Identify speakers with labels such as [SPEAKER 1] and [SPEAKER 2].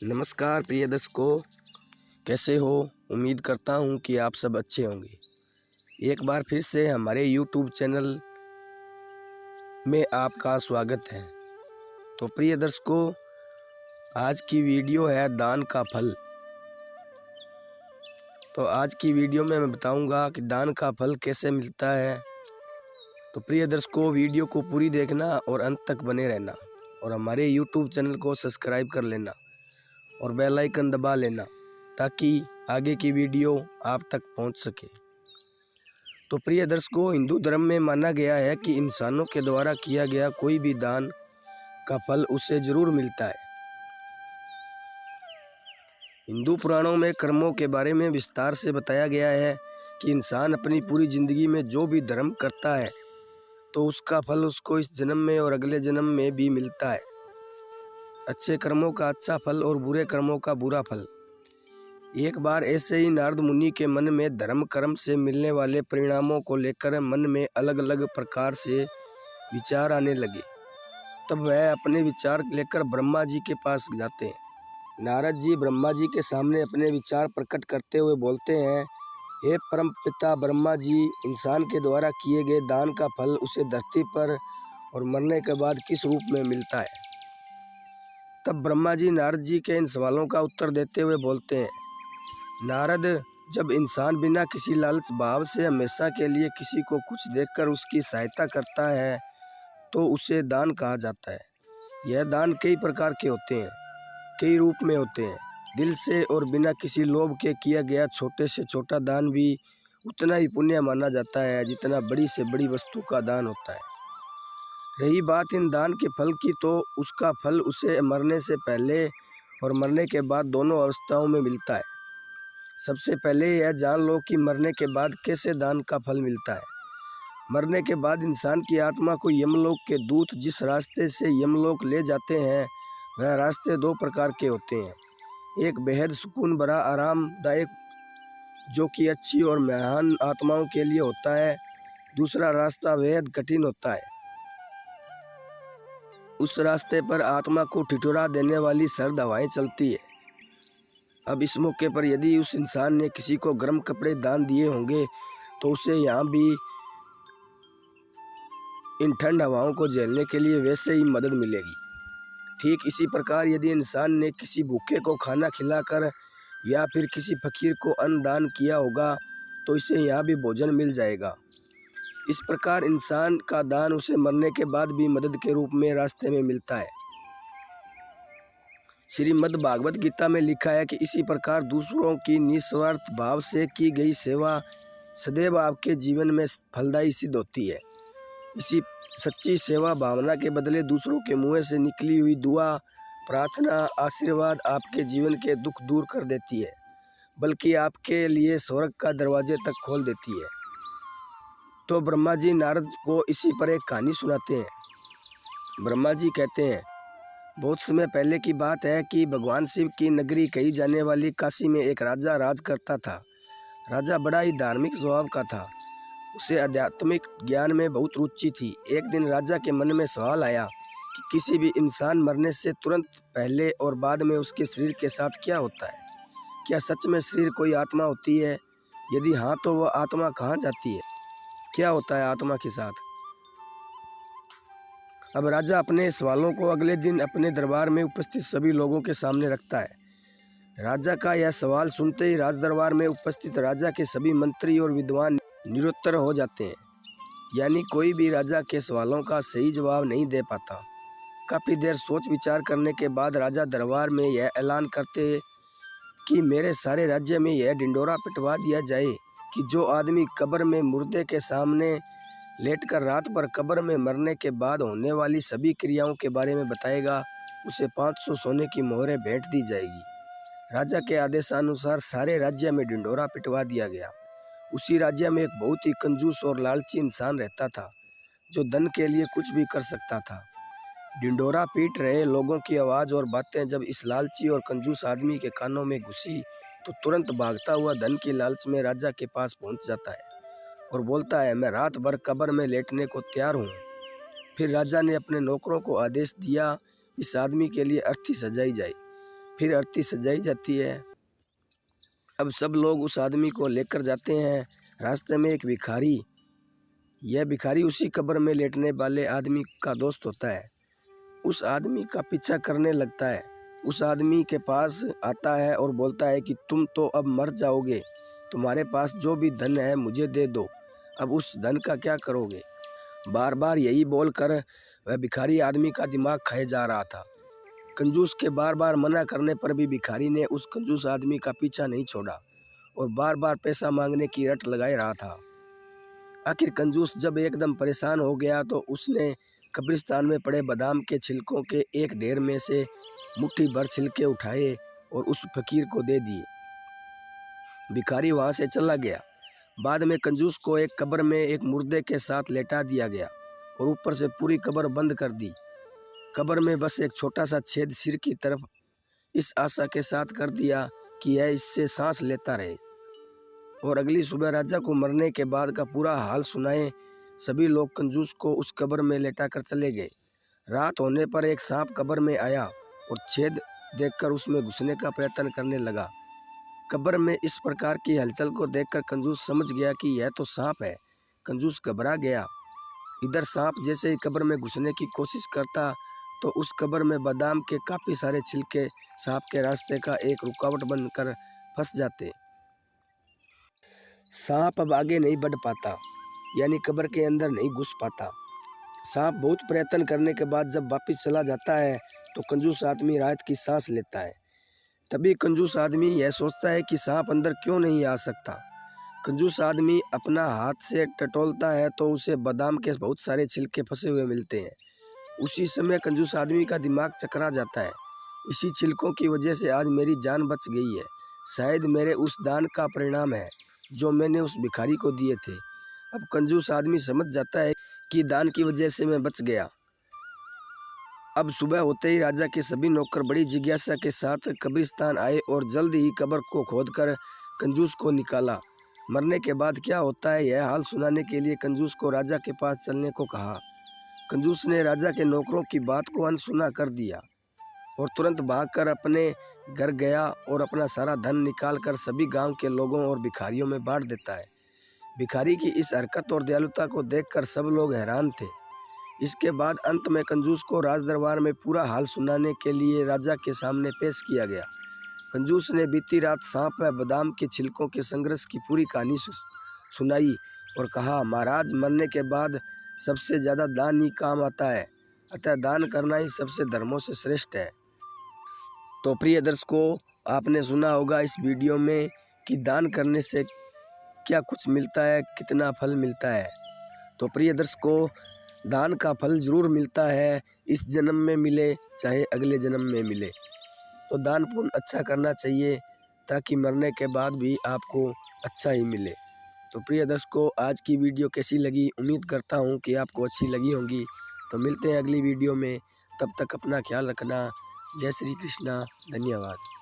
[SPEAKER 1] नमस्कार प्रिय दर्शकों, कैसे हो। उम्मीद करता हूँ कि आप सब अच्छे होंगे। एक बार फिर से हमारे YouTube चैनल में आपका स्वागत है। तो प्रिय दर्शकों, आज की वीडियो है दान का फल। तो आज की वीडियो में मैं बताऊंगा कि दान का फल कैसे मिलता है। तो प्रिय दर्शकों, वीडियो को पूरी देखना और अंत तक बने रहना और हमारे YouTube चैनल को सब्सक्राइब कर लेना और बेल आइकन दबा लेना ताकि आगे की वीडियो आप तक पहुंच सके। तो प्रिय दर्शकों, हिंदू धर्म में माना गया है कि इंसानों के द्वारा किया गया कोई भी दान का फल उसे जरूर मिलता है। हिंदू पुराणों में कर्मों के बारे में विस्तार से बताया गया है कि इंसान अपनी पूरी जिंदगी में जो भी धर्म करता है तो उसका फल उसको इस जन्म में और अगले जन्म में भी मिलता है। अच्छे कर्मों का अच्छा फल और बुरे कर्मों का बुरा फल। एक बार ऐसे ही नारद मुनि के मन में धर्म कर्म से मिलने वाले परिणामों को लेकर मन में अलग अलग प्रकार से विचार आने लगे। तब वह अपने विचार लेकर ब्रह्मा जी के पास जाते हैं। नारद जी ब्रह्मा जी के सामने अपने विचार प्रकट करते हुए बोलते हैं, हे परम पिता ब्रह्मा जी, इंसान के द्वारा किए गए दान का फल उसे धरती पर और मरने के बाद किस रूप में मिलता है। तब ब्रह्मा जी नारद जी के इन सवालों का उत्तर देते हुए बोलते हैं, नारद, जब इंसान बिना किसी लालच भाव से हमेशा के लिए किसी को कुछ देकर उसकी सहायता करता है तो उसे दान कहा जाता है। यह दान कई प्रकार के होते हैं, कई रूप में होते हैं। दिल से और बिना किसी लोभ के किया गया छोटे से छोटा दान भी उतना ही पुण्य माना जाता है जितना बड़ी से बड़ी वस्तु का दान होता है। रही बात इन दान के फल की, तो उसका फल उसे मरने से पहले और मरने के बाद दोनों अवस्थाओं में मिलता है। सबसे पहले यह जान लो कि मरने के बाद कैसे दान का फल मिलता है। मरने के बाद इंसान की आत्मा को यमलोक के दूत जिस रास्ते से यमलोक ले जाते हैं वह रास्ते दो प्रकार के होते हैं। एक बेहद सुकून भरा आरामदायक जो कि अच्छी और महान आत्माओं के लिए होता है। दूसरा रास्ता बेहद कठिन होता है। उस रास्ते पर आत्मा को ठिठुरा देने वाली सर्द हवाएं चलती है। अब इस मौके पर यदि उस इंसान ने किसी को गर्म कपड़े दान दिए होंगे तो उसे यहाँ भी इन ठंड हवाओं को झेलने के लिए वैसे ही मदद मिलेगी। ठीक इसी प्रकार यदि इंसान ने किसी भूखे को खाना खिलाकर या फिर किसी फकीर को अन्न दान किया होगा तो इसे यहाँ भी भोजन मिल जाएगा। इस प्रकार इंसान का दान उसे मरने के बाद भी मदद के रूप में रास्ते में मिलता है। श्रीमद् भागवत गीता में लिखा है कि इसी प्रकार दूसरों की निस्वार्थ भाव से की गई सेवा सदैव आपके जीवन में फलदायी सिद्ध होती है। इसी सच्ची सेवा भावना के बदले दूसरों के मुंह से निकली हुई दुआ, प्रार्थना, आशीर्वाद आपके जीवन के दुख दूर कर देती है, बल्कि आपके लिए स्वर्ग का दरवाजे तक खोल देती है। तो ब्रह्मा जी नारद को इसी पर एक कहानी सुनाते हैं। ब्रह्मा जी कहते हैं, बहुत समय पहले की बात है कि भगवान शिव की नगरी कही जाने वाली काशी में एक राजा राज करता था। राजा बड़ा ही धार्मिक स्वभाव का था। उसे आध्यात्मिक ज्ञान में बहुत रुचि थी। एक दिन राजा के मन में सवाल आया कि किसी भी इंसान मरने से तुरंत पहले और बाद में उसके शरीर के साथ क्या होता है। क्या सच में शरीर कोई आत्मा होती है? यदि हाँ तो वह आत्मा कहाँ जाती है? क्या होता है आत्मा के साथ? अब राजा अपने सवालों को अगले दिन अपने दरबार में उपस्थित सभी लोगों के सामने रखता है। राजा का यह सवाल सुनते ही राज दरबार में उपस्थित राजा के सभी मंत्री और विद्वान निरुत्तर हो जाते हैं, यानी कोई भी राजा के सवालों का सही जवाब नहीं दे पाता। काफ़ी देर सोच विचार करने के बाद राजा दरबार में यह ऐलान करते कि मेरे सारे राज्य में यह ढिंढोरा पिटवा दिया जाए कि जो आदमी कब्र में मुर्दे के सामने लेटकर रात भर कब्र में मरने के बाद होने वाली सभी क्रियाओं के बारे में बताएगा, उसे 500 सोने की मोहरें भेंट दी जाएगी। राजा के आदेशानुसार सारे राज्य में ढिंढोरा पिटवा दिया गया। उसी राज्य में एक बहुत ही कंजूस और लालची इंसान रहता था जो धन के लिए कुछ भी कर सकता था। ढिंढोरा पीट रहे लोगों की आवाज़ और बातें जब इस लालची और कंजूस आदमी के कानों में घुसी तो तुरंत भागता हुआ धन की लालच में राजा के पास पहुंच जाता है और बोलता है, मैं रात भर कब्र में लेटने को तैयार हूँ। फिर राजा ने अपने नौकरों को आदेश दिया, इस आदमी के लिए अर्थी सजाई जाए। फिर आरती सजाई जाती है। अब सब लोग उस आदमी को लेकर जाते हैं। रास्ते में एक भिखारी, यह भिखारी उसी कब्र में लेटने वाले आदमी का दोस्त होता है, उस आदमी का पीछा करने लगता है। उस आदमी के पास आता है और बोलता है कि तुम तो अब मर जाओगे, तुम्हारे पास जो भी धन है मुझे दे दो, अब उस धन का क्या करोगे। बार बार यही बोलकर वह भिखारी आदमी का दिमाग खाए जा रहा था। कंजूस के बार बार मना करने पर भी भिखारी ने उस कंजूस आदमी का पीछा नहीं छोड़ा और बार बार पैसा मांगने की रट लगाए रहा था। आखिर कंजूस जब एकदम परेशान हो गया तो उसने कब्रिस्तान में पड़े बादाम के छिलकों के एक ढेर में से मुट्ठी भर छिलके उठाए और उस फकीर को दे दिए। भिखारी वहां से चला गया। बाद में कंजूस को एक कब्र में एक मुर्दे के साथ लेटा दिया गया और ऊपर से पूरी कब्र बंद कर दी। कब्र में बस एक छोटा सा छेद सिर की तरफ इस आशा के साथ कर दिया कि यह इससे सांस लेता रहे। और अगली सुबह राजा को मरने के बाद का पूरा हाल सुनाए सभी लोग कंजूस को उस कब्र में लेटा कर चले गए। रात होने पर एक सांप कब्र में आया और छेद देखकर उसमें घुसने का प्रयत्न करने लगा। कब्र में इस प्रकार की हलचल को देखकर कंजूस समझ गया कि यह तो सांप है। कंजूस घबरा गया। इधर सांप जैसे ही कब्र में घुसने की कोशिश करता तो उस कब्र में बादाम के काफ़ी सारे छिलके सांप के रास्ते का एक रुकावट बनकर फंस जाते। सांप अब आगे नहीं बढ़ पाता, यानी कब्र के अंदर नहीं घुस पाता। सांप बहुत प्रयत्न करने के बाद जब वापस चला जाता है तो कंजूस आदमी राहत की सांस लेता है। तभी कंजूस आदमी यह सोचता है कि सांप अंदर क्यों नहीं आ सकता। कंजूस आदमी अपना हाथ से टटोलता है तो उसे बादाम के बहुत सारे छिलके फंसे हुए मिलते हैं। उसी समय कंजूस आदमी का दिमाग चकरा जाता है। इसी छिलकों की वजह से आज मेरी जान बच गई है, शायद मेरे उस दान का परिणाम है जो मैंने उस भिखारी को दिए थे। अब कंजूस आदमी समझ जाता है कि दान की वजह से मैं बच गया। अब सुबह होते ही राजा के सभी नौकर बड़ी जिज्ञासा के साथ कब्रिस्तान आए और जल्द ही कब्र को खोदकर कंजूस को निकाला। मरने के बाद क्या होता है यह हाल सुनाने के लिए कंजूस को राजा के पास चलने को कहा। कंजूस ने राजा के नौकरों की बात को अनसुना कर दिया और तुरंत भागकर अपने घर गया और अपना सारा धन निकालकर सभी गांव के लोगों और भिखारियों में बांट देता है। भिखारी की इस हरकत और दयालुता को देखकर सब लोग हैरान थे। इसके बाद अंत में कंजूस को राज दरबार में पूरा हाल सुनाने के लिए राजा के सामने पेश किया गया। कंजूस ने बीती रात सांप व बादाम के छिलकों के संघर्ष की पूरी कहानी सुनाई और कहा, महाराज, मरने के बाद सबसे ज़्यादा दान ही काम आता है, अतः दान करना ही सबसे धर्मों से श्रेष्ठ है। तो प्रिय दर्शकों, आपने सुना होगा इस वीडियो में कि दान करने से क्या कुछ मिलता है, कितना फल मिलता है। तो प्रिय दर्शकों, दान का फल ज़रूर मिलता है, इस जन्म में मिले चाहे अगले जन्म में मिले। तो दान पुण्य अच्छा करना चाहिए ताकि मरने के बाद भी आपको अच्छा ही मिले। तो प्रिय दर्शकों, आज की वीडियो कैसी लगी, उम्मीद करता हूँ कि आपको अच्छी लगी होगी। तो मिलते हैं अगली वीडियो में, तब तक अपना ख्याल रखना। जय श्री कृष्णा, धन्यवाद।